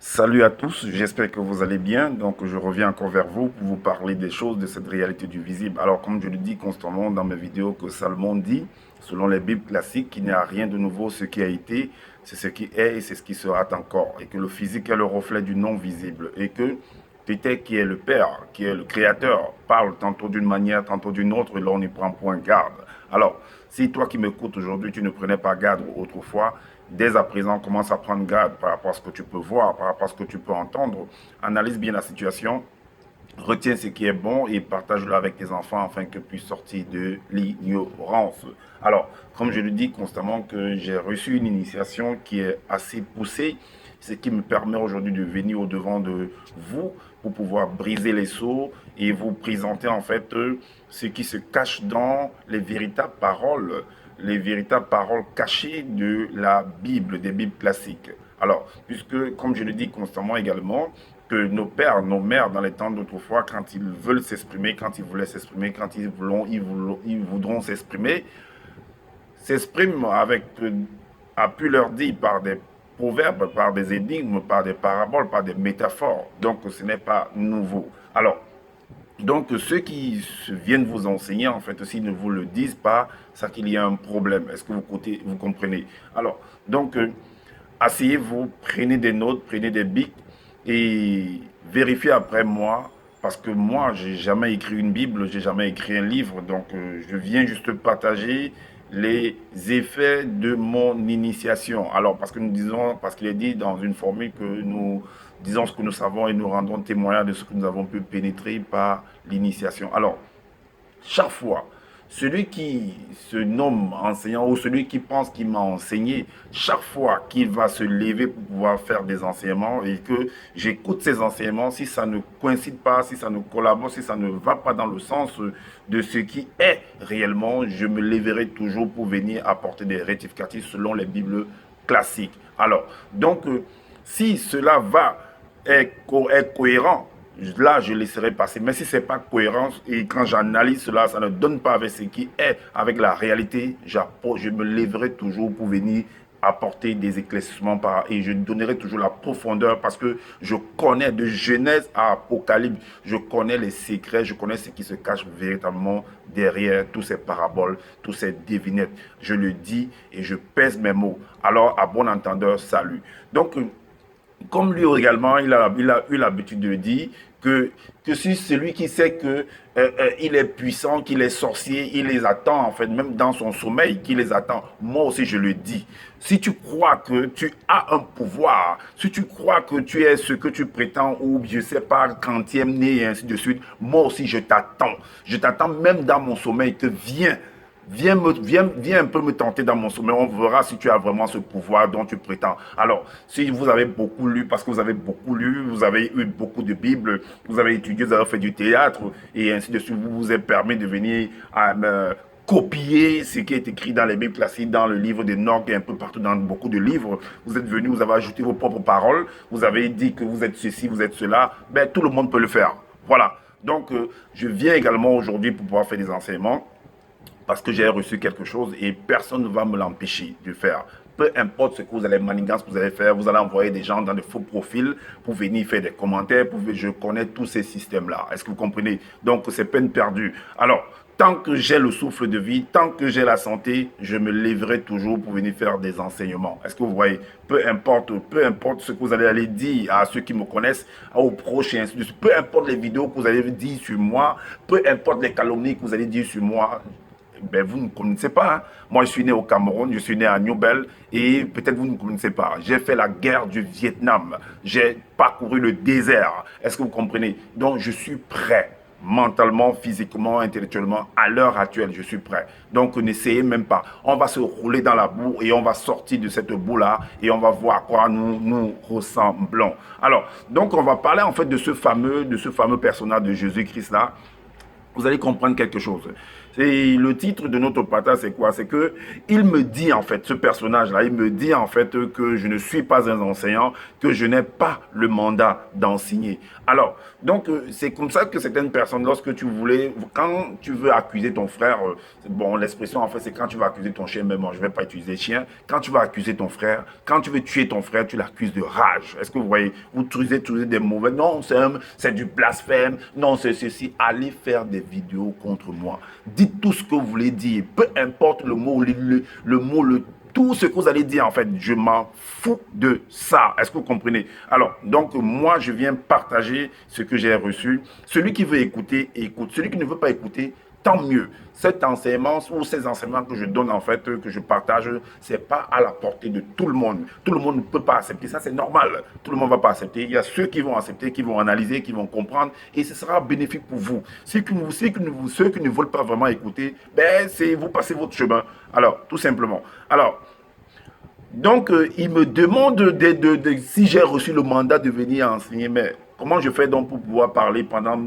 Salut à tous, j'espère que vous allez bien. Donc, je reviens encore vers vous pour vous parler des choses de cette réalité du visible. Alors, comme je le dis constamment dans mes vidéos, que Salomon dit, selon les Bibles classiques, qu'il n'y a rien de nouveau. Ce qui a été, c'est ce qui est et c'est ce qui sera encore. Et que le physique est le reflet du non visible. Et que peut-être qui est le Père, qui est le Créateur, parle tantôt d'une manière, tantôt d'une autre, et là on y prend point garde. Alors, si toi qui m'écoutes aujourd'hui, tu ne prenais pas garde autrefois, dès à présent, commence à prendre garde par rapport à ce que tu peux voir, par rapport à ce que tu peux entendre. Analyse bien la situation, retiens ce qui est bon et partage-le avec tes enfants afin qu'ils puissent sortir de l'ignorance. Alors, comme je le dis constamment, que j'ai reçu une initiation qui est assez poussée, ce qui me permet aujourd'hui de venir au-devant de vous pour pouvoir briser les sceaux et vous présenter en fait ce qui se cache dans les véritables paroles cachées de la Bible, des Bibles classiques. Alors, puisque, comme je le dis constamment également, que nos pères, nos mères, dans les temps d'autrefois, quand ils veulent s'exprimer, quand ils voulaient s'exprimer, quand ils voudront s'exprimer, s'expriment avec, a pu leur dire par des proverbes, par des énigmes, par des paraboles, par des métaphores. Donc, ce n'est pas nouveau. Alors, donc, ceux qui viennent vous enseigner, en fait, s'ils ne vous le disent pas, c'est qu'il y a un problème. Est-ce que vous comprenez? Alors, donc, asseyez-vous, prenez des notes, prenez des bics et vérifiez après moi, parce que moi, j'ai jamais écrit une Bible, j'ai jamais écrit un livre, donc je viens juste partager les effets de mon initiation. Alors, parce que nous disons, parce qu'il est dit dans une formule que nous disons ce que nous savons et nous rendons témoignage de ce que nous avons pu pénétrer par l'initiation. Alors, chaque fois, celui qui se nomme enseignant ou celui qui pense qu'il m'a enseigné, chaque fois qu'il va se lever pour pouvoir faire des enseignements et que j'écoute ces enseignements, si ça ne coïncide pas, si ça ne collabore, si ça ne va pas dans le sens de ce qui est réellement, je me lèverai toujours pour venir apporter des rectificatifs selon les Bibles classiques. Alors, donc, si cela est cohérent, là, je laisserai passer. Mais si ce n'est pas cohérent et quand j'analyse cela, ça ne donne pas avec ce qui est, avec la réalité, je me lèverai toujours pour venir apporter des éclaircissements et je donnerai toujours la profondeur parce que je connais de Genèse à Apocalypse, je connais les secrets, je connais ce qui se cache véritablement derrière tous ces paraboles, tous ces devinettes. Je le dis et je pèse mes mots. Alors, à bon entendeur, salut. Donc, comme lui également, il a eu l'habitude de dire que si celui qui sait que il est puissant, qu'il est sorcier, il les attend en fait, même dans son sommeil, qu'il les attend. Moi aussi, je le dis. Si tu crois que tu as un pouvoir, si tu crois que tu es ce que tu prétends, ou je sais pas, quantième né et ainsi de suite, moi aussi, je t'attends. Je t'attends même dans mon sommeil, que viens. Viens un peu me tenter dans mon sommeil. On verra si tu as vraiment ce pouvoir dont tu prétends. Alors, si vous avez beaucoup lu, parce que vous avez beaucoup lu, vous avez eu beaucoup de Bibles, vous avez étudié, vous avez fait du théâtre, et ainsi de suite, vous vous êtes permis de venir à me copier ce qui est écrit dans les Bibles classiques, dans le livre de Noc et un peu partout dans beaucoup de livres. Vous êtes venu, vous avez ajouté vos propres paroles, vous avez dit que vous êtes ceci, vous êtes cela. Ben, tout le monde peut le faire. Voilà. Donc, je viens également aujourd'hui pour pouvoir faire des enseignements parce que j'ai reçu quelque chose et personne ne va me l'empêcher de faire. Peu importe ce que vous allez manigancer, que vous allez faire, vous allez envoyer des gens dans de faux profils pour venir faire des commentaires. Je connais tous ces systèmes-là. Est-ce que vous comprenez? Donc, c'est peine perdue. Alors, tant que j'ai le souffle de vie, tant que j'ai la santé, je me lèverai toujours pour venir faire des enseignements. Est-ce que vous voyez? Peu importe ce que vous allez aller dire à ceux qui me connaissent, aux proches et ainsi de suite. Peu importe les vidéos que vous allez dire sur moi, peu importe les calomnies que vous allez dire sur moi, ben, vous ne connaissez pas. Hein. Moi, je suis né au Cameroun, je suis né à Newbel et peut-être vous ne connaissez pas. J'ai fait la guerre du Vietnam. J'ai parcouru le désert. Est-ce que vous comprenez? Donc, je suis prêt. Mentalement, physiquement, intellectuellement, à l'heure actuelle, je suis prêt. Donc, n'essayez même pas. On va se rouler dans la boue et on va sortir de cette boue-là et on va voir à quoi nous ressemblons. Alors, donc, on va parler en fait de ce fameux personnage de Jésus-Christ là. Vous allez comprendre quelque chose. Et le titre de notre partage, c'est quoi? C'est que il me dit, en fait, ce personnage-là, il me dit, en fait, que je ne suis pas un enseignant, que je n'ai pas le mandat d'enseigner. Alors, donc, c'est comme ça que certaines personnes, lorsque tu voulais, quand tu veux accuser ton frère, bon, l'expression, en fait, c'est quand tu vas accuser ton chien, mais bon, je ne vais pas utiliser chien, quand tu vas accuser ton frère, quand tu veux tuer ton frère, tu l'accuses de rage. Est-ce que vous voyez? Vous utilisez des mauvais, non, c'est du blasphème, non, c'est ceci. Allez faire des vidéos contre moi. Dites tout ce que vous voulez dire, peu importe le mot, le mot, tout ce que vous allez dire, en fait, je m'en fous de ça. Est-ce que vous comprenez? Alors, donc, moi, je viens partager ce que j'ai reçu. Celui qui veut écouter, écoute. Celui qui ne veut pas écouter, tant mieux. Cet enseignement ou ces enseignements que je donne, en fait, que je partage, c'est pas à la portée de tout le monde. Tout le monde ne peut pas accepter ça, c'est normal. Tout le monde ne va pas accepter. Il y a ceux qui vont accepter, qui vont analyser, qui vont comprendre, et ce sera bénéfique pour vous. Ceux qui ne veulent pas vraiment écouter, ben, c'est vous passez votre chemin. Alors, tout simplement. Alors, donc, il me demande si j'ai reçu le mandat de venir enseigner, mais comment je fais donc pour pouvoir parler pendant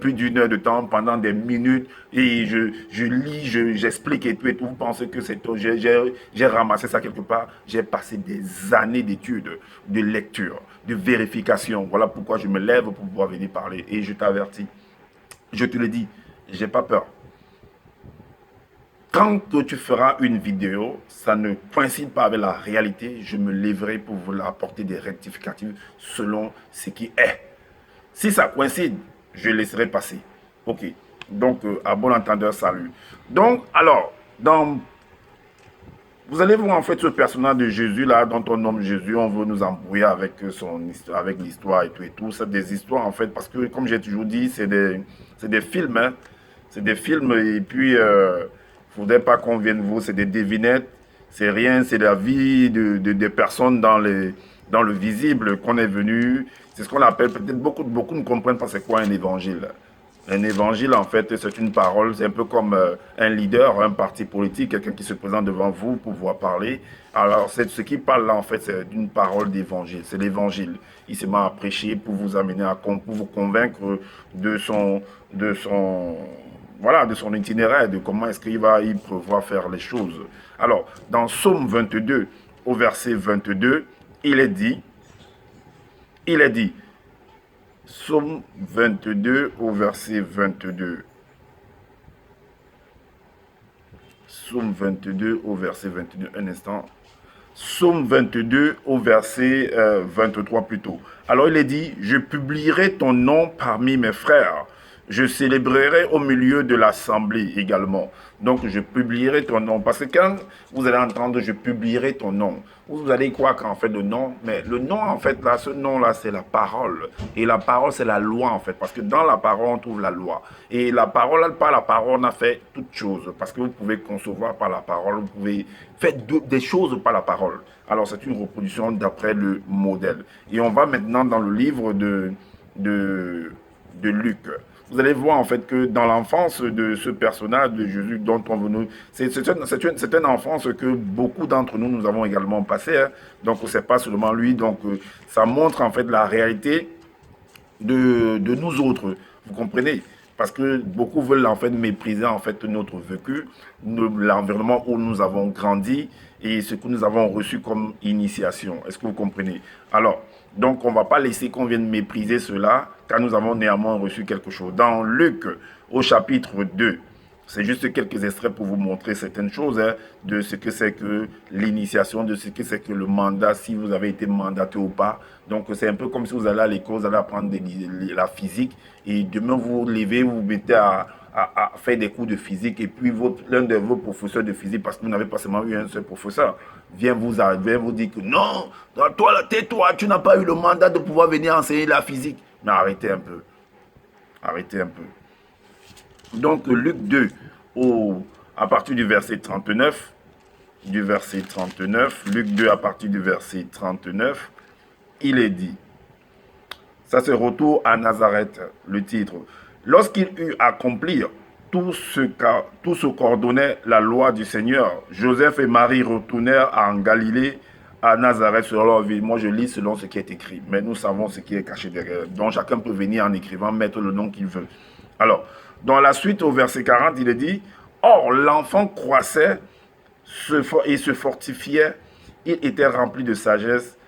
plus d'une heure de temps, pendant des minutes, et je lis, j'explique et tout. Vous pensez que c'est tout? J'ai ramassé ça quelque part. J'ai passé des années d'études, de lecture, de vérification. Voilà pourquoi je me lève pour pouvoir venir parler. Et je t'avertis, je te le dis, j'ai pas peur. Quand tu feras une vidéo, ça ne coïncide pas avec la réalité, je me lèverai pour vous apporter des rectificatifs selon ce qui est. Si ça coïncide, je laisserai passer. Ok. Donc, à bon entendeur, salut. Donc, alors, vous allez voir en fait ce personnage de Jésus là, dont on nomme Jésus, on veut nous embrouiller avec son histoire, avec l'histoire et tout et tout. C'est des histoires en fait, parce que comme j'ai toujours dit, c'est des films, hein. C'est des films et puis faudrait pas qu'on vienne vous, c'est des devinettes, c'est rien, c'est la vie des personnes dans le visible qu'on est venu. C'est ce qu'on appelle, peut-être beaucoup ne comprennent pas c'est quoi un évangile. Un évangile, en fait, c'est une parole, c'est un peu comme un leader, un parti politique, quelqu'un qui se présente devant vous pour pouvoir parler. Alors, ce qui parle là, en fait, c'est une parole d'évangile, c'est l'évangile. Il se met à prêcher pour vous amener pour vous convaincre voilà, de son itinéraire, de comment est-ce qu'il va y prévoir faire les choses. Alors, dans Psaume 22, au verset 22, il est dit, Psaume 22 au verset 22. Psaume 22 au verset 22. Un instant. Psaume 22 au verset 23 plutôt. Alors il est dit, je publierai ton nom parmi mes frères. Je célébrerai au milieu de l'assemblée également. Donc je publierai ton nom. Parce que quand vous allez entendre je publierai ton nom, vous allez croire qu'en fait le nom, mais le nom en fait là, ce nom-là c'est la parole. Et la parole c'est la loi en fait. Parce que dans la parole on trouve la loi. Et la parole, par la parole on a fait toutes choses. Parce que vous pouvez concevoir par la parole, vous pouvez faire des choses par la parole. Alors c'est une reproduction d'après le modèle. Et on va maintenant dans le livre de Luc. Vous allez voir en fait que dans l'enfance de ce personnage de Jésus dont on veut nous... C'est une enfance que beaucoup d'entre nous, nous avons également passé. Hein. Donc c'est pas seulement lui. Donc ça montre en fait la réalité de nous autres. Vous comprenez? Parce que beaucoup veulent en fait mépriser en fait notre vécu, l'environnement où nous avons grandi et ce que nous avons reçu comme initiation. Est-ce que vous comprenez? Alors, donc on ne va pas laisser qu'on vienne mépriser cela, car nous avons néanmoins reçu quelque chose. Dans Luc, au chapitre 2, c'est juste quelques extraits pour vous montrer certaines choses, hein, de ce que c'est que l'initiation, de ce que c'est que le mandat, si vous avez été mandaté ou pas. Donc c'est un peu comme si vous allez à l'école, vous allez apprendre la physique, et demain vous vous levez, vous vous mettez à faire des cours de physique, et puis l'un de vos professeurs de physique, parce que vous n'avez pas seulement eu un seul professeur, vient vous dire que non, toi, tais-toi, tu n'as pas eu le mandat de pouvoir venir enseigner la physique. Mais arrêtez un peu. Arrêtez un peu. Donc Luc 2, à partir du verset 39, Luc 2 à partir du verset 39, il est dit, ça c'est retour à Nazareth, le titre. Lorsqu'il eut accompli tout ce qu'ordonnait la loi du Seigneur, Joseph et Marie retournèrent en Galilée, à Nazareth, selon leur vie. Moi, je lis selon ce qui est écrit, mais nous savons ce qui est caché derrière. Donc, chacun peut venir en écrivant, mettre le nom qu'il veut. Alors, dans la suite, au verset 40, il est dit, or l'enfant croissait et se fortifiait, il était rempli de sagesse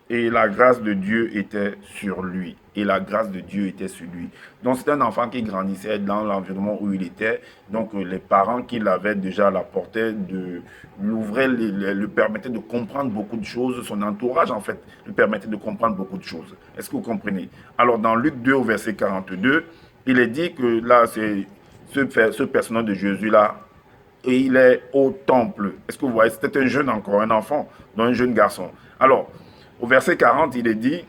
et la grâce de Dieu était sur lui. Et la grâce de Dieu était sur lui. Donc c'est un enfant qui grandissait dans l'environnement où il était. Donc les parents qui l'avaient déjà à la portée de l'ouvraient, le permettaient de comprendre beaucoup de choses. Son entourage en fait lui permettait de comprendre beaucoup de choses. Est-ce que vous comprenez? Alors dans Luc 2 au verset 42, il est dit que là c'est ce personnage de Jésus là et il est au temple. Est-ce que vous voyez? C'était un jeune encore, un enfant, donc un jeune garçon. Alors, au verset 40, il est dit,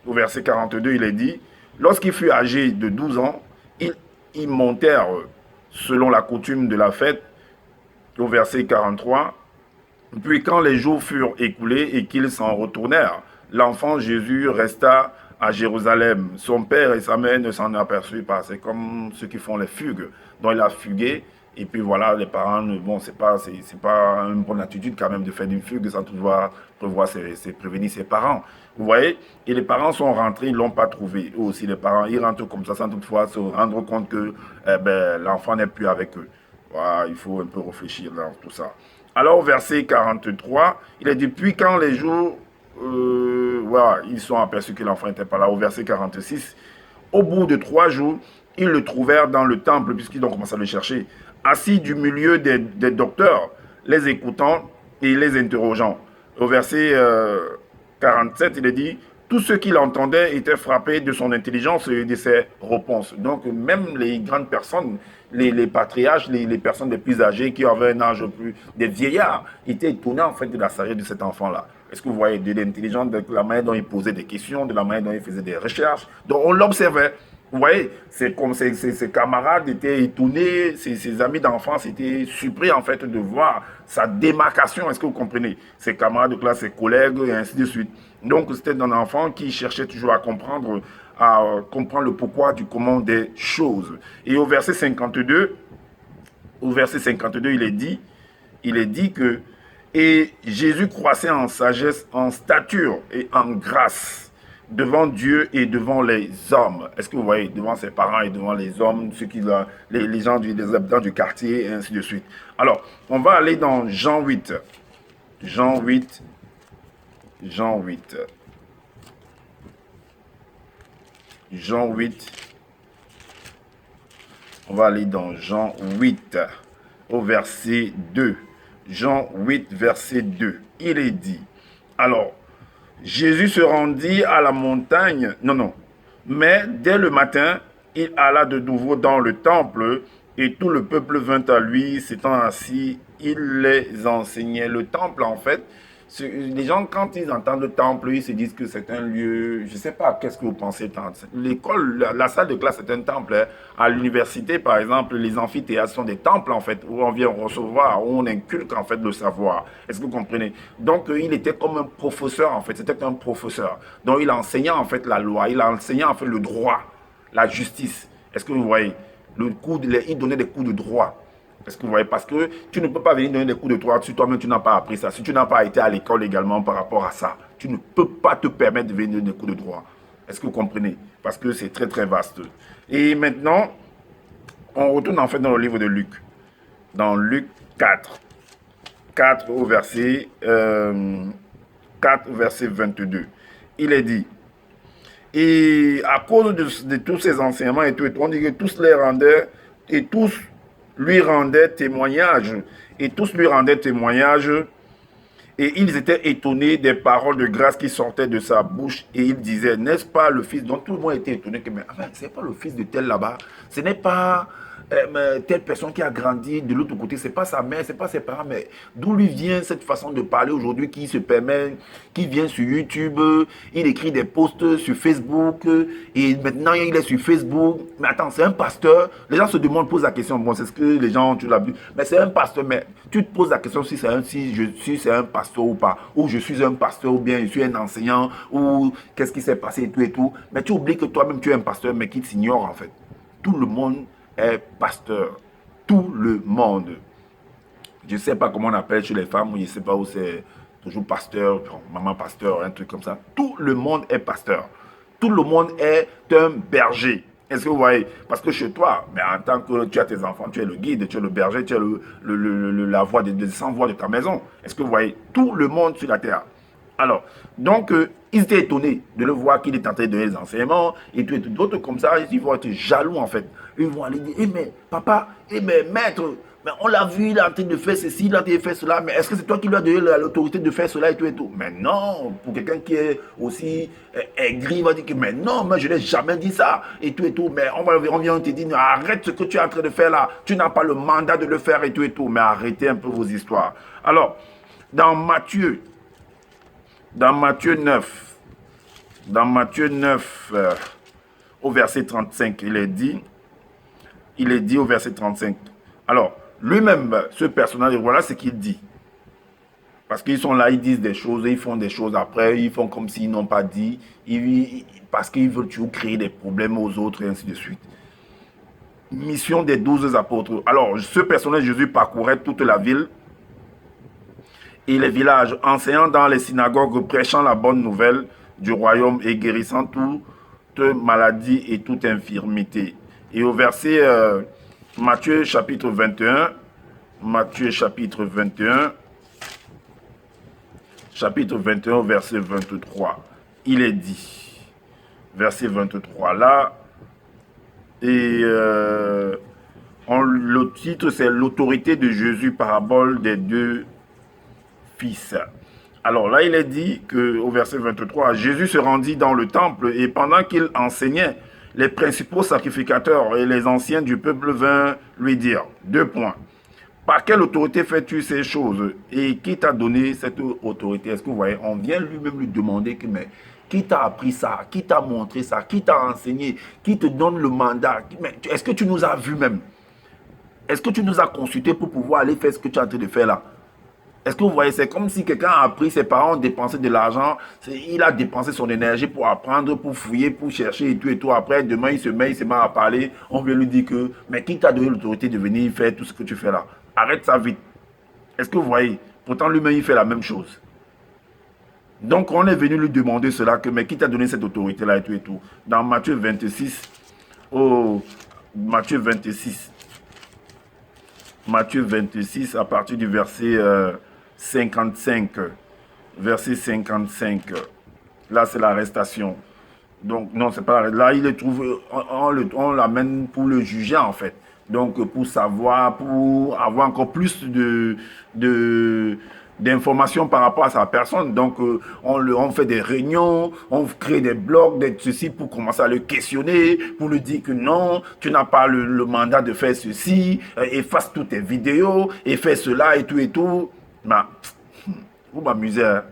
au verset 42, il est dit, lorsqu'il fut âgé de 12 ans, ils montèrent selon la coutume de la fête, au verset 43, puis quand les jours furent écoulés et qu'ils s'en retournèrent, l'enfant Jésus resta à Jérusalem. Son père et sa mère ne s'en aperçurent pas. C'est comme ceux qui font les fugues. Donc il a fugué. Et puis voilà, les parents, bon, c'est pas une bonne attitude quand même de faire une fugue sans toutefois prévenir ses parents. Vous voyez? Et les parents sont rentrés, ils l'ont pas trouvé. Eux aussi, les parents, ils rentrent comme ça sans toutefois se rendre compte que l'enfant n'est plus avec eux. Voilà, il faut un peu réfléchir dans tout ça. Alors, au verset 43, il est dit, puis quand les jours, voilà, ils sont aperçus que l'enfant n'était pas là. Au verset 46, au bout de 3 jours, ils le trouvèrent dans le temple, puisqu'ils ont commencé à le chercher, assis du milieu des docteurs, les écoutant et les interrogeant. Au verset 47, il est dit, tous ceux qui l'entendaient étaient frappés de son intelligence et de ses réponses. Donc, même les grandes personnes, les patriarches, les personnes les plus âgées qui avaient un âge plus, des vieillards, étaient étonnés en fait de la sagesse de cet enfant-là. Est-ce que vous voyez de l'intelligence, de la manière dont il posait des questions, de la manière dont il faisait des recherches. Donc, on l'observait. Vous voyez, c'est comme ses camarades étaient étonnés, ses amis d'enfance étaient surpris en fait de voir sa démarcation. Est-ce que vous comprenez? Ses camarades de classe, ses collègues et ainsi de suite. Donc c'était un enfant qui cherchait toujours à comprendre le pourquoi du comment des choses. Et au verset 52, il est dit que et Jésus croissait en sagesse, en stature et en grâce devant Dieu et devant les hommes. Est-ce que vous voyez, devant ses parents et devant les hommes, les gens, les habitants du quartier, et ainsi de suite. Alors, on va aller dans Jean 8. Jean 8. Jean 8. Jean 8. On va aller dans Jean 8, au verset 2. Jean 8, verset 2. Il est dit, alors, Jésus se rendit à la montagne, mais dès le matin, il alla de nouveau dans le temple et tout le peuple vint à lui, s'étant assis, il les enseignait. Le temple, en fait, les gens, quand ils entendent le temple, ils se disent que c'est un lieu, je ne sais pas, qu'est-ce que vous pensez? L'école, la salle de classe, c'est un temple. Hein. À l'université, par exemple, les amphithéâtres sont des temples, en fait, où on vient recevoir, où on inculque, en fait, le savoir. Est-ce que vous comprenez? Donc, il était comme un professeur, en fait, c'était un professeur. Donc, il enseignait, en fait, la loi, il enseignait, en fait, le droit, la justice. Est-ce que vous voyez? Il donnait des cours de droit. Est-ce que vous voyez? Parce que tu ne peux pas venir donner des cours de droit si toi-même tu n'as pas appris ça. Si tu n'as pas été à l'école également par rapport à ça, tu ne peux pas te permettre de venir donner des cours de droit. Est-ce que vous comprenez? Parce que c'est très très vaste. Et maintenant, on retourne en fait dans le livre de Luc. Dans Luc 4. 4 au verset 22. Il est dit, et à cause de tous ces enseignements et tout, on dit que tous les rendaient et tous lui rendaient témoignage. Et tous lui rendaient témoignage. Et ils étaient étonnés des paroles de grâce qui sortaient de sa bouche. Et ils disaient, n'est-ce pas le fils? Donc tout le monde était étonné que, mais ce n'est pas le fils de tel là-bas. Ce n'est pas telle personne qui a grandi de l'autre côté. Ce n'est pas sa mère, ce n'est pas ses parents. Mais d'où lui vient cette façon de parler aujourd'hui qui se permet, qui vient sur YouTube, il écrit des posts sur Facebook. Et maintenant, il est sur Facebook. Mais attends, c'est un pasteur. Les gens se demandent, posent la question. Bon, c'est ce que les gens, tu l'as vu. Mais c'est un pasteur. Mais tu te poses la question si c'est un pasteur ou pas. Ou je suis un pasteur ou bien je suis un enseignant. Ou qu'est-ce qui s'est passé et tout et tout. Mais tu oublies que toi-même, tu es un pasteur, mais qui t'ignore en fait. Tout le monde est pasteur. Tout le monde. Je ne sais pas comment on appelle chez les femmes. Je ne sais pas où c'est toujours pasteur, maman pasteur, un truc comme ça. Tout le monde est pasteur. Tout le monde est un berger. Est-ce que vous voyez? Parce que chez toi, mais en tant que tu as tes enfants, tu es le guide, tu es le berger, tu es la voix des 100 voix de ta maison. Est-ce que vous voyez? Tout le monde sur la terre. Alors, donc, ils étaient étonnés de le voir qu'il est en train de donner les enseignements et tout, et tout. D'autres comme ça, ils vont être jaloux en fait. Ils vont aller dire, eh mais papa, eh mais maître, mais on l'a vu, il est en train de faire ceci, il est en train de faire cela, mais est-ce que c'est toi qui lui as donné l'autorité de faire cela et tout et tout? Mais non, pour quelqu'un qui est aussi aigri, il va dire que, mais non, moi je n'ai jamais dit ça et tout, mais on vient te dire, arrête ce que tu es en train de faire là, tu n'as pas le mandat de le faire et tout, mais arrêtez un peu vos histoires. Alors, dans Matthieu 9, au verset 35, il est dit au verset 35. Alors, lui-même, ce personnage, voilà ce qu'il dit. Parce qu'ils sont là, ils disent des choses, ils font des choses après, ils font comme s'ils n'ont pas dit, parce qu'ils veulent toujours créer des problèmes aux autres et ainsi de suite. Mission des 12 apôtres. Alors, ce personnage, Jésus parcourait toute la ville et les villages, enseignant dans les synagogues, prêchant la bonne nouvelle du royaume et guérissant toute maladie et toute infirmité. Et au verset Matthieu chapitre 21, chapitre 21 verset 23, il est dit, verset 23 là, et le titre c'est l'autorité de Jésus, parabole des deux fils. Alors là, il est dit qu'au verset 23, Jésus se rendit dans le temple et pendant qu'il enseignait, les principaux sacrificateurs et les anciens du peuple vinrent lui dire, 2 points. Par quelle autorité fais-tu ces choses? Et qui t'a donné cette autorité? Est-ce que vous voyez, on vient lui-même lui demander que, mais qui t'a appris ça? Qui t'a montré ça? Qui t'a enseigné? Qui te donne le mandat? Est-ce que tu nous as vus même? Est-ce que tu nous as consultés pour pouvoir aller faire ce que tu es en train de faire là? Est-ce que vous voyez, c'est comme si quelqu'un a appris, ses parents ont dépensé de l'argent, il a dépensé son énergie pour apprendre, pour fouiller, pour chercher et tout. Après, demain, il se met à parler, on vient lui dire que, mais qui t'a donné l'autorité de venir faire tout ce que tu fais là? Arrête ça vite. Est-ce que vous voyez? Pourtant, lui-même, il fait la même chose. Donc, on est venu lui demander cela, que, mais qui t'a donné cette autorité-là et tout. Dans Matthieu 26, Matthieu 26, à partir du verset 55. Verset 55. Là, c'est l'arrestation. Donc, non, c'est pas là, il le trouve, on l'amène pour le juger, en fait. Donc, pour savoir, pour avoir encore plus d'informations par rapport à sa personne. Donc, on fait des réunions, on crée des blogs, des ceci pour commencer à le questionner, pour lui dire que non, tu n'as pas le mandat de faire ceci, efface toutes tes vidéos, et fais cela et tout. Mais, vous m'amusez, hein.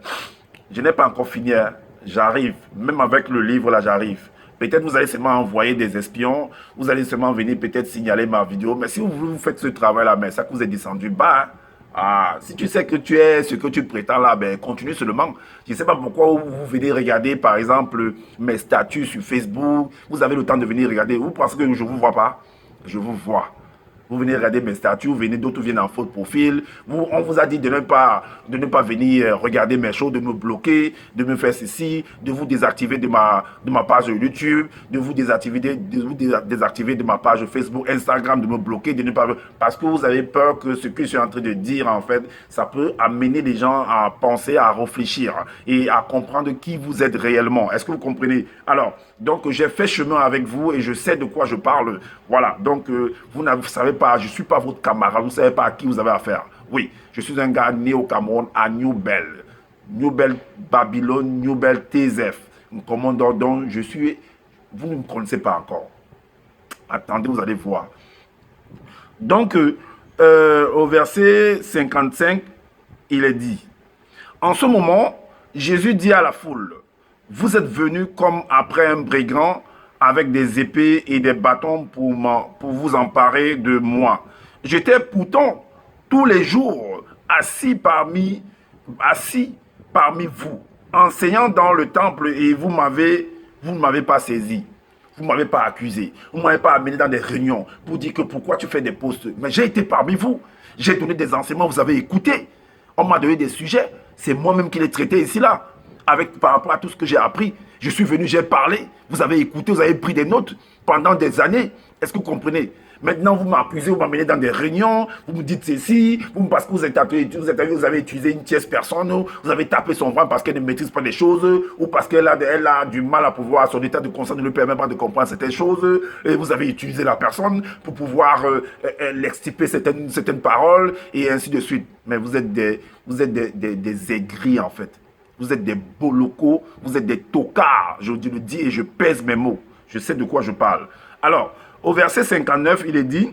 Je n'ai pas encore fini, hein. J'arrive, même avec le livre là, j'arrive. Peut-être vous allez seulement envoyer des espions, vous allez seulement venir peut-être signaler ma vidéo, mais si vous faites ce travail-là, mais ça que vous êtes descendu bas, hein. Ah, si tu sais que tu es ce que tu prétends là, ben continue seulement. Je ne sais pas pourquoi vous venez regarder, par exemple, mes statuts sur Facebook. Vous avez le temps de venir regarder. Vous pensez que je ne vous vois pas? Je vous vois. Vous venez regarder mes statuts, d'autres viennent en faute profil. On vous a dit de ne pas venir regarder mes shows, de me bloquer, de me faire ceci, de vous désactiver de ma page YouTube, de vous désactiver de ma page Facebook, Instagram, de me bloquer, de ne pas... Parce que vous avez peur que ce que je suis en train de dire, en fait, ça peut amener les gens à penser, à réfléchir et à comprendre qui vous êtes réellement. Est-ce que vous comprenez? Alors, donc j'ai fait chemin avec vous et je sais de quoi je parle. Voilà, donc vous ne savez pas, je ne suis pas votre camarade, vous ne savez pas à qui vous avez affaire. Oui, je suis un gars né au Cameroun à New Bell, Babylone, New Bell, TZF. Commandant, donc je suis... Vous ne me connaissez pas encore. Attendez, vous allez voir. Donc, au verset 55, il est dit, en ce moment, Jésus dit à la foule, vous êtes venus comme après un brigand avec des épées et des bâtons pour vous emparer de moi. J'étais pourtant tous les jours assis parmi vous, enseignant dans le temple et vous ne m'avez pas saisi. Vous ne m'avez pas accusé. Vous ne m'avez pas amené dans des réunions pour dire que pourquoi tu fais des postes. Mais j'ai été parmi vous. J'ai donné des enseignements, vous avez écouté. On m'a donné des sujets. C'est moi-même qui les traité ici, là. Par rapport à tout ce que j'ai appris. Je suis venu, j'ai parlé. Vous avez écouté, vous avez pris des notes pendant des années. Est-ce que vous comprenez? Maintenant, vous m'accusez, vous m'amenez dans des réunions, vous me dites ceci, parce que vous avez utilisé une tierce personne, vous avez tapé son ventre parce qu'elle ne maîtrise pas les choses, ou parce qu'elle a du mal à pouvoir, son état de conscience ne lui permet pas de comprendre certaines choses, et vous avez utilisé la personne pour pouvoir l'extirper certaines paroles, et ainsi de suite. Mais vous êtes des aigris, en fait. Vous êtes des beaux locaux, vous êtes des tocards, je le dis et je pèse mes mots. Je sais de quoi je parle. Alors, au verset 59, il est dit,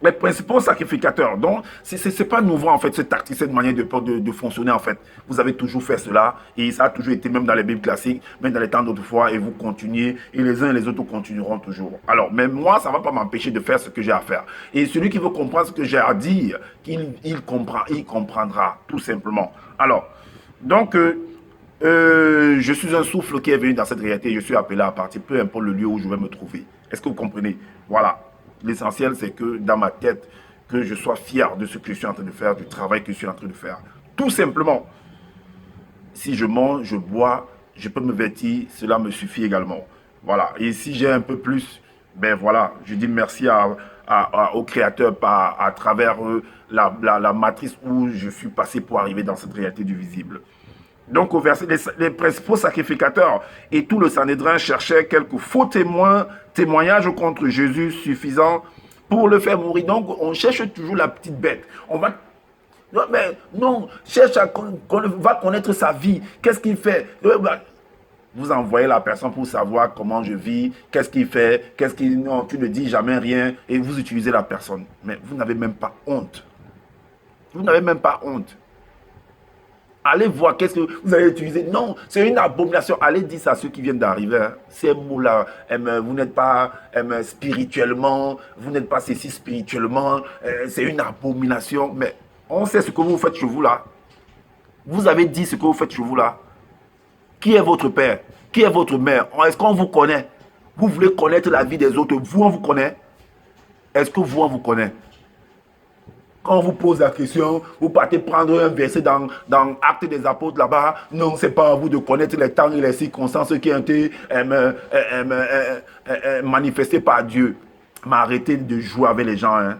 les principaux sacrificateurs. Donc, ce n'est pas nouveau, en fait, cette manière de fonctionner, en fait. Vous avez toujours fait cela, et ça a toujours été, même dans les Bibles classiques, même dans les temps d'autrefois, et vous continuez, et les uns et les autres continueront toujours. Alors, mais moi, ça ne va pas m'empêcher de faire ce que j'ai à faire. Et celui qui veut comprendre ce que j'ai à dire, il comprendra, tout simplement. Alors, donc, je suis un souffle qui est venu dans cette réalité, je suis appelé à partir, peu importe le lieu où je vais me trouver. Est-ce que vous comprenez? Voilà. L'essentiel, c'est que dans ma tête, que je sois fier de ce que je suis en train de faire, du travail que je suis en train de faire. Tout simplement. Si je mange, je bois, je peux me vêtir, cela me suffit également. Voilà. Et si j'ai un peu plus, ben voilà, je dis merci au Créateur à travers la matrice où je suis passé pour arriver dans cette réalité du visible. Donc, au verset, les principaux sacrificateurs et tout le Sanhédrin cherchaient quelques faux témoignages contre Jésus suffisants pour le faire mourir. Donc, on cherche toujours la petite bête. On va... Non, mais non, cherche va connaître sa vie. Qu'est-ce qu'il fait? Vous envoyez la personne pour savoir comment je vis, qu'est-ce qu'il fait, non, tu ne dis jamais rien et vous utilisez la personne. Mais vous n'avez même pas honte. Vous n'avez même pas honte. Allez voir qu'est-ce que vous allez utiliser. Non, c'est une abomination. Allez dire ça à ceux qui viennent d'arriver. Ces mots-là, vous n'êtes pas spirituellement, vous n'êtes pas ceci spirituellement. C'est une abomination. Mais on sait ce que vous faites chez vous là. Vous avez dit ce que vous faites chez vous là. Qui est votre père? Qui est votre mère? Est-ce qu'on vous connaît? Vous voulez connaître la vie des autres? Vous, on vous connaît? Est-ce que vous, on vous connaît? Quand on vous pose la question, vous partez prendre un verset dans Actes des Apôtres là-bas. Non, ce n'est pas à vous de connaître les temps et les circonstances qui ont été manifestées par Dieu. Mais arrêtez de jouer avec les gens. Hein.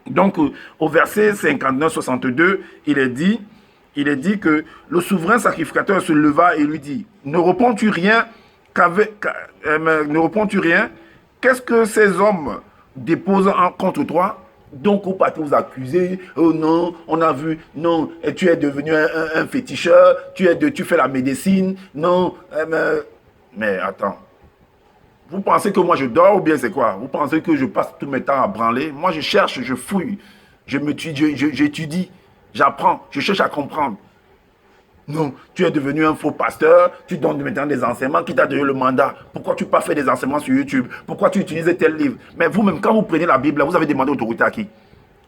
Donc, au verset 59-62, il est dit que le souverain sacrificateur se leva et lui dit, ne réponds-tu rien Qu'est-ce que ces hommes déposent contre toi? Donc, vous partez vous accuser. Oh non, on a vu. Non, et tu es devenu un féticheur. Tu fais la médecine. Non, mais attends. Vous pensez que moi je dors ou bien c'est quoi? Vous pensez que je passe tout mes temps à branler? Moi, je cherche, je fouille. J'étudie. J'apprends. Je cherche à comprendre. Non, tu es devenu un faux pasteur, tu donnes maintenant des enseignements, qui t'a donné le mandat. Pourquoi tu n'as pas fait des enseignements sur YouTube? Pourquoi tu utilises tel livre? Mais vous-même, quand vous prenez la Bible, vous avez demandé autorité à qui?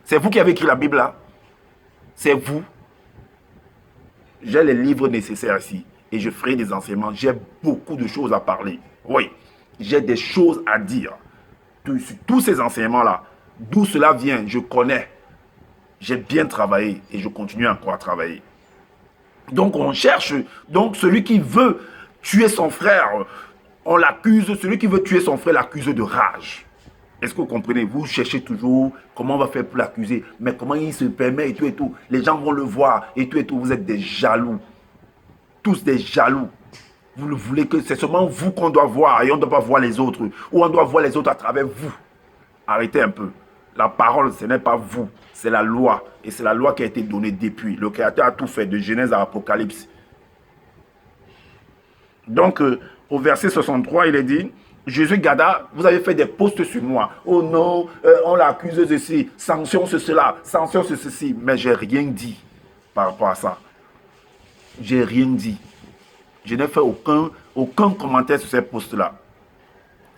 C'est vous qui avez écrit la Bible là? C'est vous? J'ai les livres nécessaires ici et je ferai des enseignements. J'ai beaucoup de choses à parler. Oui, j'ai des choses à dire. Tous ces enseignements-là, d'où cela vient, je connais. J'ai bien travaillé et je continue encore à travailler. Donc on cherche, donc celui qui veut tuer son frère, on l'accuse, celui qui veut tuer son frère l'accuse de rage. Est-ce que vous comprenez? Vous cherchez toujours comment on va faire pour l'accuser, mais comment il se permet et tout et tout. Les gens vont le voir et tout et tout. Vous êtes des jaloux, tous des jaloux. Vous le voulez que c'est seulement vous qu'on doit voir et on ne doit pas voir les autres, ou on doit voir les autres à travers vous. Arrêtez un peu. La parole, ce n'est pas vous, c'est la loi. Et c'est la loi qui a été donnée depuis. Le Créateur a tout fait, de Genèse à Apocalypse. Donc, au verset 63, il est dit, Jésus garda, vous avez fait des postes sur moi. Oh non, on l'accuse de ceci, sanction sur cela, sanction sur ceci. Mais je n'ai rien dit par rapport à ça. J'ai rien dit. Je n'ai fait aucun commentaire sur ces postes-là.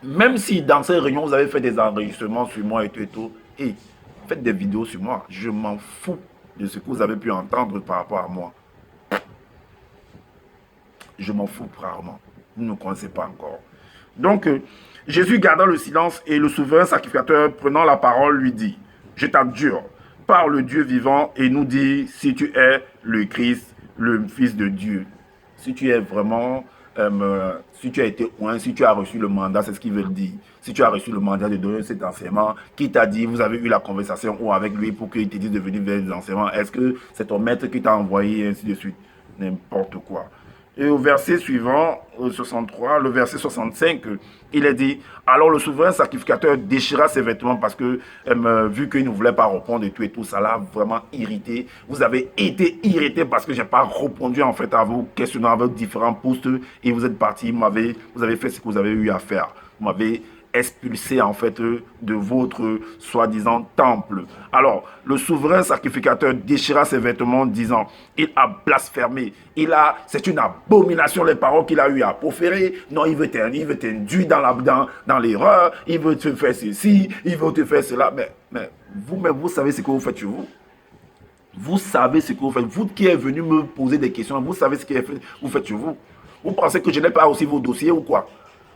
Même si dans ces réunions, vous avez fait des enregistrements sur moi et tout et tout, et faites des vidéos sur moi, je m'en fous de ce que vous avez pu entendre par rapport à moi. Je m'en fous rarement. Vous ne me connaissez pas encore. Donc, Jésus garda le silence et le souverain sacrificateur, prenant la parole, lui dit, je t'adjure, par le Dieu vivant et nous dis si tu es le Christ, le Fils de Dieu. Si tu es vraiment si tu as été oint, si tu as reçu le mandat, c'est ce qu'il veut dire. Si tu as reçu le mandat de donner cet enseignement, qui t'a dit, vous avez eu la conversation ou avec lui pour qu'il te dise de venir vers les enseignements, est-ce que c'est ton maître qui t'a envoyé, et ainsi de suite. N'importe quoi. Et au verset suivant, au 63, le verset 65, il est dit, alors le souverain sacrificateur déchira ses vêtements parce que, vu qu'il ne voulait pas répondre et tout, ça l'a vraiment irrité. Vous avez été irrité parce que je n'ai pas répondu en fait à vos questionnements, à vos différents postes et vous êtes parti, vous avez fait ce que vous avez eu à faire. Vous m'avez expulsé en fait de votre soi-disant temple. Alors, le souverain sacrificateur déchira ses vêtements disant, il a blasphémé, c'est une abomination les paroles qu'il a eu à proférer. Non, il veut t'induire dans l'erreur, il veut te faire ceci, il veut te faire cela. Mais vous savez ce que vous faites chez vous. Vous savez ce que vous faites. Vous qui êtes venu me poser des questions, vous savez ce que vous faites chez vous. Vous pensez que je n'ai pas aussi vos dossiers ou quoi?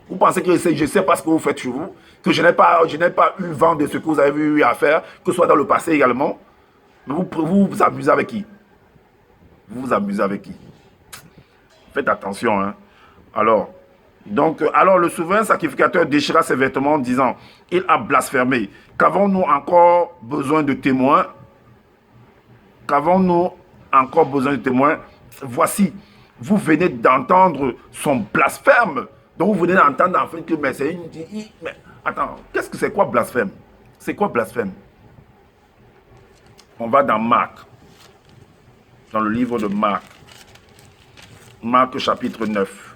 Vous pensez que je ne sais pas ce que vous faites chez vous? Que je n'ai pas eu vent de ce que vous avez eu à faire, que ce soit dans le passé également? Mais vous amusez avec qui? Vous vous amusez avec qui? Faites attention, hein. Alors le souverain sacrificateur déchira ses vêtements en disant, il a blasphémé. Qu'avons-nous encore besoin de témoins? Qu'avons-nous encore besoin de témoins? Voici, vous venez d'entendre son blasphème. Donc vous venez d'entendre en fait que mais c'est une... Mais attends, qu'est-ce que c'est quoi blasphème? C'est quoi blasphème? On va dans Marc. Dans le livre de Marc. Marc chapitre 9.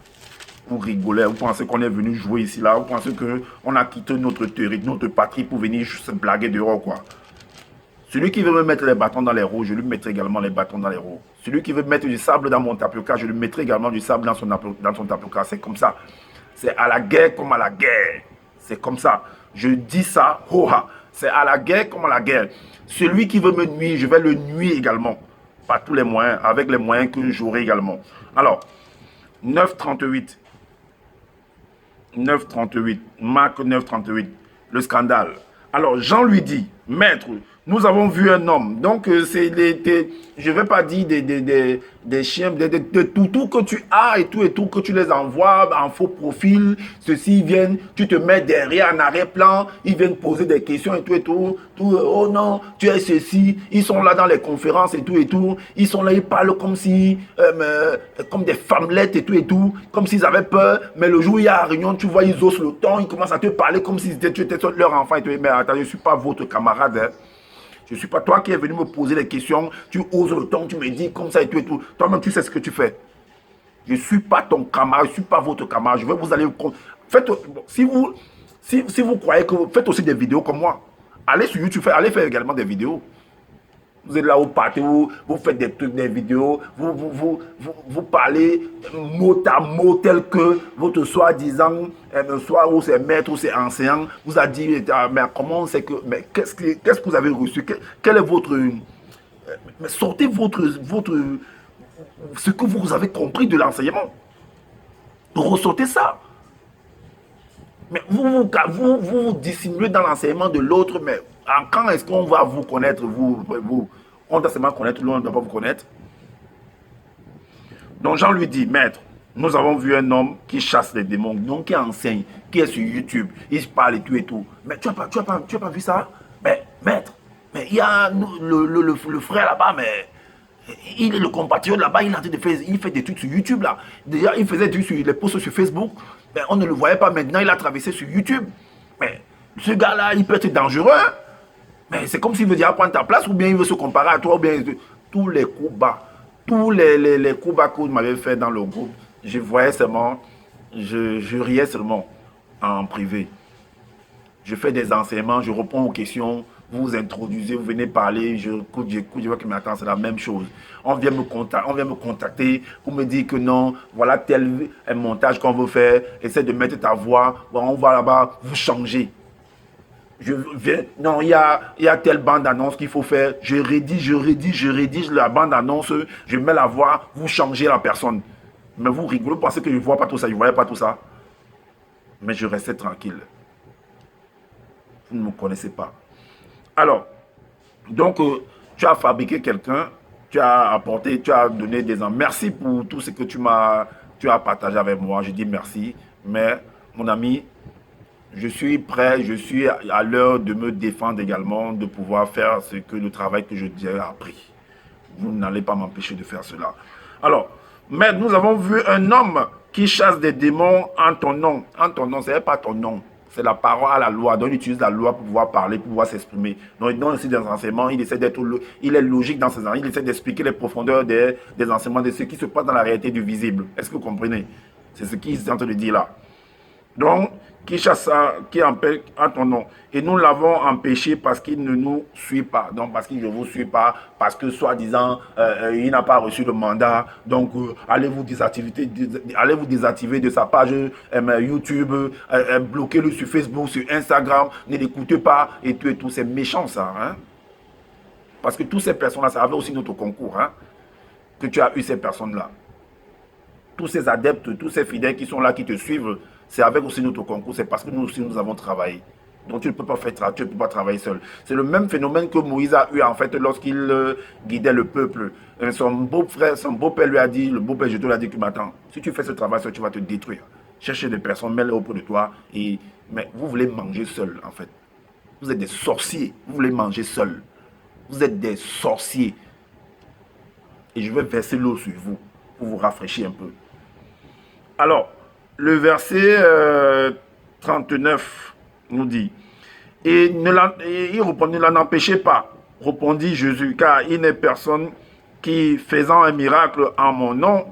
Vous rigolez, vous pensez qu'on est venu jouer ici là, vous pensez qu'on a quitté notre territoire, notre patrie pour venir se blaguer dehors quoi. Celui qui veut me mettre les bâtons dans les roues, je lui mettrai également les bâtons dans les roues. Celui qui veut mettre du sable dans mon tapioca, je lui mettrai également du sable dans son tapioca. C'est comme ça. C'est à la guerre comme à la guerre. C'est comme ça. Je dis ça, hoha. C'est à la guerre comme à la guerre. Celui qui veut me nuire, je vais le nuire également. Par tous les moyens, avec les moyens que j'aurai également. Alors, 9,38. 9,38. Marc 9,38. Le scandale. Alors, Jean lui dit, maître, nous avons vu un homme. Donc, je ne vais pas dire des chiens, de tout que tu as et tout, que tu les envoies en faux profil. Ceux-ci viennent, tu te mets derrière, en arrière-plan, ils viennent poser des questions et tout. Oh non, tu es ceci. Ils sont là dans les conférences et tout. Ils sont là, ils parlent comme si, comme des femmelettes et tout, comme s'ils avaient peur. Mais le jour où il y a la réunion, tu vois, ils osent le ton, ils commencent à te parler comme si tu étais leur enfant et tout. Mais attends, je ne suis pas votre camarade, hein. Je ne suis pas toi qui es venu me poser des questions, tu oses le ton, tu me dis comme ça et tout. Toi-même, tu sais ce que tu fais. Je ne suis pas ton camarade, je ne suis pas votre camarade. Je vais vous aller... Faites, si vous croyez que... Faites aussi des vidéos comme moi. Allez sur YouTube, allez faire également des vidéos. Vous êtes là au party, vous faites des trucs, des vidéos, vous parlez mot à mot tel que votre soi-disant, soit où c'est maître ou c'est enseignant, vous a dit, mais comment c'est que, mais qu'est-ce que vous avez reçu, quel est votre, mais sortez ce que vous avez compris de l'enseignement, ressortez ça. Mais vous dissimulez dans l'enseignement de l'autre, mais quand est-ce qu'on va vous connaître, on doit seulement connaître, l'on ne doit pas vous connaître. Donc Jean lui dit, maître, nous avons vu un homme qui chasse les démons, donc qui enseigne, qui est sur YouTube, il parle et tout. Mais tu n'as pas vu ça? Mais maître, mais il y a le frère là-bas, mais il est le compatriote là-bas, il fait des trucs sur YouTube là. Déjà, il faisait des trucs sur les posts sur Facebook, mais on ne le voyait pas. Maintenant, il a traversé sur YouTube. Mais ce gars-là, il peut être dangereux. Mais c'est comme s'il veut dire prendre ta place, ou bien il veut se comparer à toi, ou bien tous les coups bas, tous les coups bas que vous m'avez fait dans le groupe, je voyais seulement, je riais seulement en privé. Je fais des enseignements, je réponds aux questions. Vous vous introduisez, vous venez parler, j'écoute, je vois que maintenant c'est la même chose. On vient me contacter pour me dire que non, voilà tel montage qu'on veut faire, essaie de mettre ta voix, bon, on va là-bas, vous changez. Non, il y a telle bande-annonce qu'il faut faire, je rédige la bande-annonce, je mets la voix, vous changez la personne. Mais vous rigolez, vous pensez que je ne vois pas tout ça, je ne voyais pas tout ça. Mais je restais tranquille. Vous ne me connaissez pas. Alors, donc, tu as fabriqué quelqu'un, tu as apporté, tu as donné des... Merci pour tout ce que tu m'as tu as partagé avec moi. Je dis merci. Mais, mon ami, je suis prêt, je suis à l'heure de me défendre également, de pouvoir faire le travail que j'ai appris. Vous n'allez pas m'empêcher de faire cela. Alors, mais nous avons vu un homme qui chasse des démons en ton nom. En ton nom, ce n'est pas ton nom. C'est la parole à la loi. Donc, il utilise la loi pour pouvoir parler, pour pouvoir s'exprimer. Donc, il donne aussi des enseignements. Il essaie d'être, il est logique dans ses enseignements. Il essaie d'expliquer les profondeurs des enseignements, de ce qui se passe dans la réalité du visible. Est-ce que vous comprenez? C'est ce qu'il est en train de dire là. Donc, qui chasse, qui empêche en ton nom. Et nous l'avons empêché parce qu'il ne nous suit pas. Donc, parce qu'il ne vous suit pas, parce que soi-disant, il n'a pas reçu le mandat. Donc, allez vous désactiver de sa page YouTube, bloquez-le sur Facebook, sur Instagram, ne l'écoutez pas, et tout et tout. C'est méchant ça. Hein? Parce que toutes ces personnes-là, ça avait aussi notre concours, hein, que tu as eu ces personnes-là. Tous ces adeptes, tous ces fidèles qui sont là, qui te suivent, c'est avec aussi notre concours, c'est parce que nous aussi nous avons travaillé. Donc tu ne peux pas faire, tu ne peux pas travailler seul. C'est le même phénomène que Moïse a eu en fait lorsqu'il guidait le peuple. Son beau-frère, son beau-père lui a dit, le beau-père Jéthro lui a dit que attends, si tu fais ce travail seul, tu vas te détruire. Cherchez des personnes, mets-les auprès de toi. Mais vous voulez manger seul en fait. Vous êtes des sorciers, vous voulez manger seul. Vous êtes des sorciers. Et je vais verser l'eau sur vous pour vous rafraîchir un peu. Alors, le verset 39 nous dit, et il répondit, ne l'empêchez pas, répondit Jésus, car il n'est personne qui, faisant un miracle en mon nom,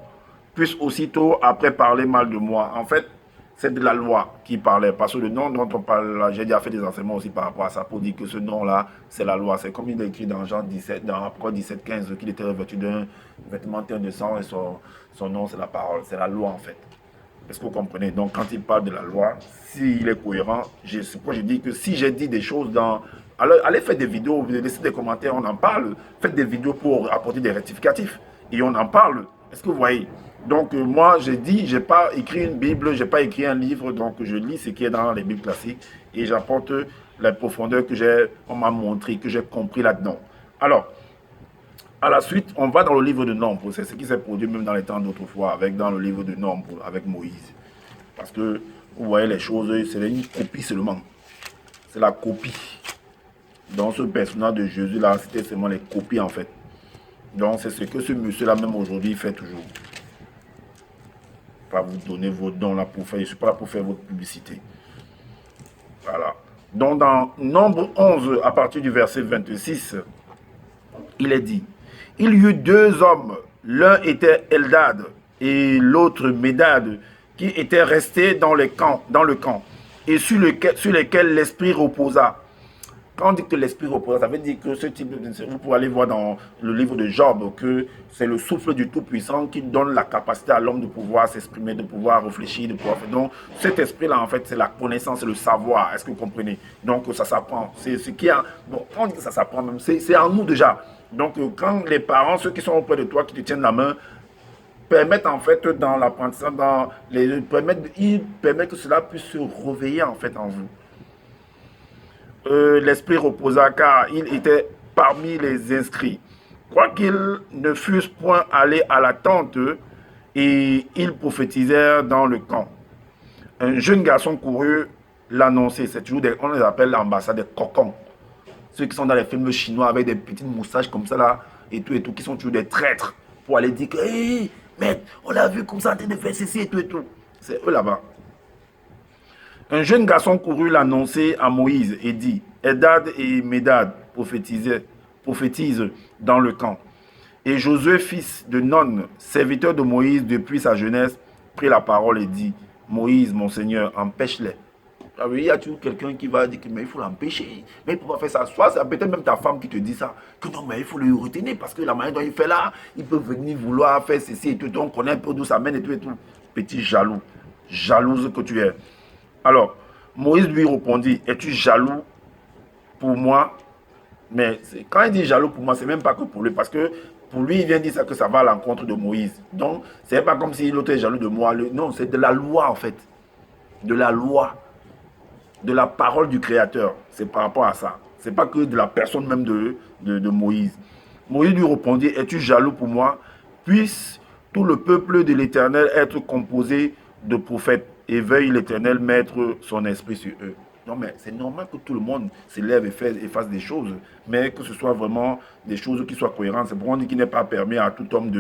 puisse aussitôt après parler mal de moi. En fait, c'est de la loi qui parlait, parce que le nom dont on parle, j'ai déjà fait des enseignements aussi par rapport à ça, pour dire que ce nom-là, c'est la loi. C'est comme il est écrit dans Jean 17, dans Apôtre 17, 15, qu'il était revêtu d'un vêtement teint de sang, et son nom, c'est la parole, c'est la loi en fait. Est-ce que vous comprenez? Donc, quand il parle de la loi, s'il est cohérent, c'est pourquoi je dis que si j'ai dit des choses dans... Alors, allez faire des vidéos, laissez des commentaires, on en parle. Faites des vidéos pour apporter des rectificatifs. Et on en parle. Est-ce que vous voyez? Donc, moi, j'ai dit, je n'ai pas écrit une Bible, je n'ai pas écrit un livre. Donc, je lis ce qui est dans les Bibles classiques. Et j'apporte la profondeur on m'a montré, que j'ai compris là-dedans. Alors, à la suite, on va dans le livre de Nombres. C'est ce qui s'est produit même dans les temps d'autrefois, dans le livre de Nombres, avec Moïse. Parce que, vous voyez les choses, c'est une copie seulement. C'est la copie. Dans ce personnage de Jésus-là, c'était seulement les copies en fait. Donc, c'est ce que ce monsieur-là, même aujourd'hui, fait toujours. Pas vous donner vos dons là pour faire, je ne suis pas là pour faire votre publicité. Voilà. Donc, dans Nombre 11, à partir du verset 26, il est dit, il y eut deux hommes, l'un était Eldad et l'autre Médad, qui étaient restés dans le camp, et sur lesquels l'esprit reposa. Quand on dit que l'esprit reposa, ça veut dire que ce type de... Vous pouvez aller voir dans le livre de Job que c'est le souffle du Tout-Puissant qui donne la capacité à l'homme de pouvoir s'exprimer, de pouvoir réfléchir, de pouvoir faire. Donc cet esprit-là, en fait, c'est la connaissance, c'est le savoir. Est-ce que vous comprenez? Donc ça s'apprend. C'est ce qui a... Bon, quand on dit que ça s'apprend même, c'est en nous déjà. Donc quand les parents, ceux qui sont auprès de toi, qui te tiennent la main, permettent en fait dans l'apprentissage, ils permettent que cela puisse se réveiller en fait en vous. L'esprit reposa car il était parmi les inscrits. Quoiqu'ils ne fussent point allés à la tente, et ils prophétisèrent dans le camp. Un jeune garçon courut l'annoncer. C'est toujours on les appelle l'ambassade des cocons. Ceux qui sont dans les films chinois avec des petites moustaches comme ça là, et tout, qui sont toujours des traîtres pour aller dire que, hey, mec, on a vu comme ça en train de faire ceci et tout. C'est eux là-bas. Un jeune garçon courut l'annoncer à Moïse et dit, Eldad et Médad prophétisent dans le camp. Et Josué, fils de Nun, serviteur de Moïse depuis sa jeunesse, prit la parole et dit, Moïse, mon Seigneur, empêche-les. Il y a toujours quelqu'un qui va dire que mais il faut l'empêcher, mais il ne peut pas faire ça. Soit c'est peut-être même ta femme qui te dit ça, que non, mais il faut le retenir parce que la manière dont il fait là, il peut venir vouloir faire ceci et tout. Donc on connaît un peu d'où ça mène et tout. Petit jaloux, jalouse que tu es. Alors, Moïse lui répondit, es-tu jaloux pour moi? Mais quand il dit jaloux pour moi, c'est même pas que pour lui, parce que pour lui, il vient dire ça, que ça va à l'encontre de Moïse. Donc, c'est pas comme si l'autre est jaloux de moi. Non, c'est de la loi en fait. De la loi. De la parole du Créateur. C'est par rapport à ça. C'est pas que de la personne même de Moïse. Moïse lui répondit, es-tu jaloux pour moi? Puisse tout le peuple de l'Éternel être composé de prophètes, et veuille l'Éternel mettre son esprit sur eux. Non, mais c'est normal que tout le monde s'élève et fasse des choses, mais que ce soit vraiment des choses qui soient cohérentes. C'est pour on dit qu'il n'est pas permis à tout homme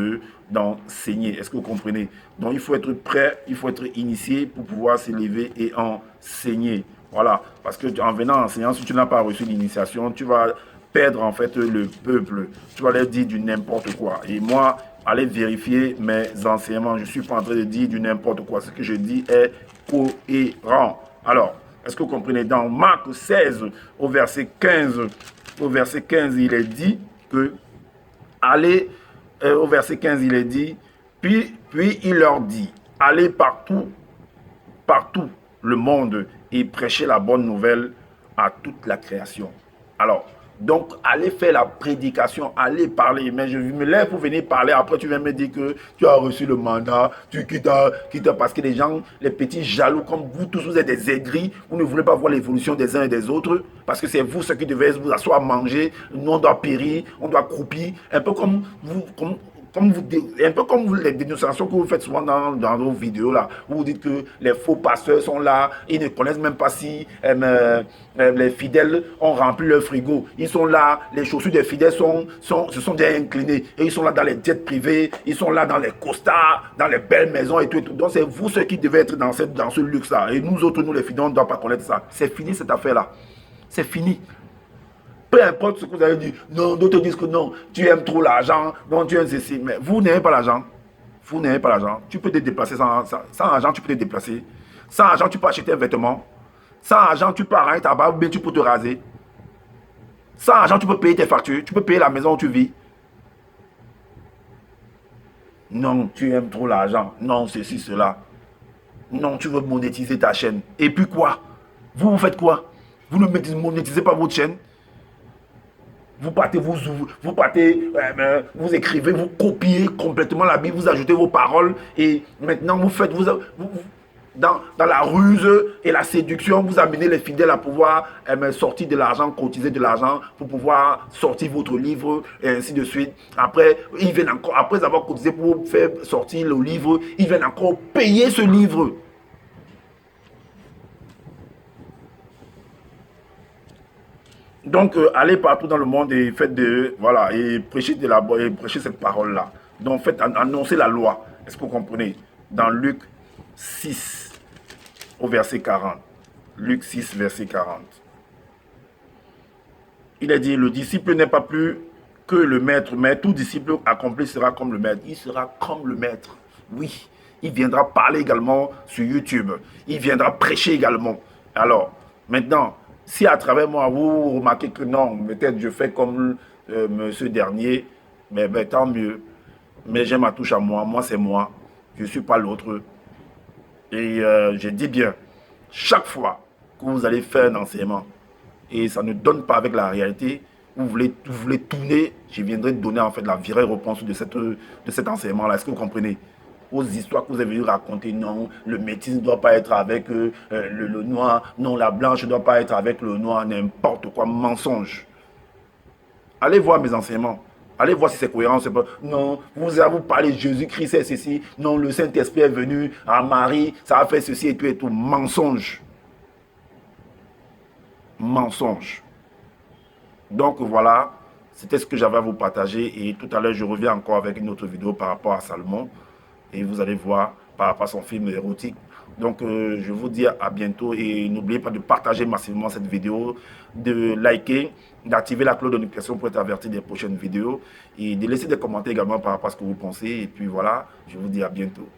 d'enseigner. Est-ce que vous comprenez? Donc, il faut être prêt, il faut être initié pour pouvoir s'élever et enseigner. Voilà, parce que en venant enseignant, si tu n'as pas reçu l'initiation, tu vas perdre en fait le peuple. Tu vas leur dire du n'importe quoi. Et moi, allez vérifier mes enseignements. Je ne suis pas en train de dire du n'importe quoi. Ce que je dis est cohérent. Alors, est-ce que vous comprenez? Dans Marc 16, au verset 15, il est dit que, allez, au verset 15, il est dit, puis il leur dit, allez partout le monde et prêchez la bonne nouvelle à toute la création. Alors, donc, allez faire la prédication, allez parler. Mais je me lève pour venir parler. Après, tu viens me dire que tu as reçu le mandat, tu quittes parce que les gens, les petits jaloux comme vous tous, vous êtes des aigris. Vous ne voulez pas voir l'évolution des uns et des autres. Parce que c'est vous ceux qui devez vous asseoir à manger. Nous, on doit périr, on doit croupir. Un peu comme vous, un peu comme les dénonciations que vous faites souvent dans vos vidéos là, où vous dites que les faux pasteurs sont là, ils ne connaissent même pas si les fidèles ont rempli leur frigo. Ils sont là, les chaussures des fidèles se sont déjà inclinées et ils sont là dans les jets privés, ils sont là dans les costards, dans les belles maisons et tout. Donc c'est vous ceux qui devez être dans ce luxe là. Et nous autres, nous les fidèles, on ne doit pas connaître ça. C'est fini cette affaire là. C'est fini. Peu importe ce que vous avez dit, non, d'autres disent que non, tu aimes trop l'argent, non, tu aimes ceci, mais vous n'aimez pas l'argent. Vous n'aimez pas l'argent. Tu peux te déplacer sans argent, tu peux te déplacer. Sans argent, tu peux acheter un vêtement. Sans argent, tu peux arranger ta barbe, mais tu peux te raser. Sans argent, tu peux payer tes factures, tu peux payer la maison où tu vis. Non, tu aimes trop l'argent. Non, ceci, cela. Non, tu veux monétiser ta chaîne. Et puis quoi? Vous faites quoi? Vous ne monétisez pas votre chaîne. Vous partez, vous écrivez, vous copiez complètement la Bible, vous ajoutez vos paroles et maintenant dans la ruse et la séduction, vous amenez les fidèles à pouvoir sortir de l'argent, cotiser de l'argent pour pouvoir sortir votre livre et ainsi de suite. Après, ils viennent encore, après avoir cotisé pour faire sortir le livre, ils viennent encore payer ce livre. Donc, allez partout dans le monde et faites voilà, et prêchez cette parole-là. Donc, faites annoncer la loi. Est-ce que vous comprenez? Dans Luc 6, au verset 40. Luc 6, verset 40. Il a dit, le disciple n'est pas plus que le maître, mais tout disciple accompli sera comme le maître. Il sera comme le maître. Oui, il viendra parler également sur YouTube. Il viendra prêcher également. Alors, maintenant, si à travers moi, vous remarquez que non, peut-être je fais comme monsieur dernier, mais tant mieux. Mais j'ai ma touche à moi, moi c'est moi, je ne suis pas l'autre. Et je dis bien, chaque fois que vous allez faire un enseignement, et ça ne donne pas avec la réalité, vous voulez tourner, je viendrai donner en fait la vraie réponse de cet enseignement-là. Est-ce que vous comprenez? Aux histoires que vous avez venu raconter, non, le métis ne doit pas être avec le noir, non, la blanche ne doit pas être avec le noir, n'importe quoi, mensonge. Allez voir mes enseignements. Allez voir si c'est cohérent. Pas, non, vous parlez de Jésus-Christ, c'est ceci. Non, le Saint-Esprit est venu à Marie, ça a fait ceci et tout et tout. Mensonge. Mensonge. Donc voilà, c'était ce que j'avais à vous partager. Et tout à l'heure, je reviens encore avec une autre vidéo par rapport à Salomon. Et vous allez voir par rapport à son film érotique. Donc, je vous dis à bientôt et n'oubliez pas de partager massivement cette vidéo, de liker, d'activer la cloche de notification pour être averti des prochaines vidéos et de laisser des commentaires également par rapport à ce que vous pensez. Et puis voilà, je vous dis à bientôt.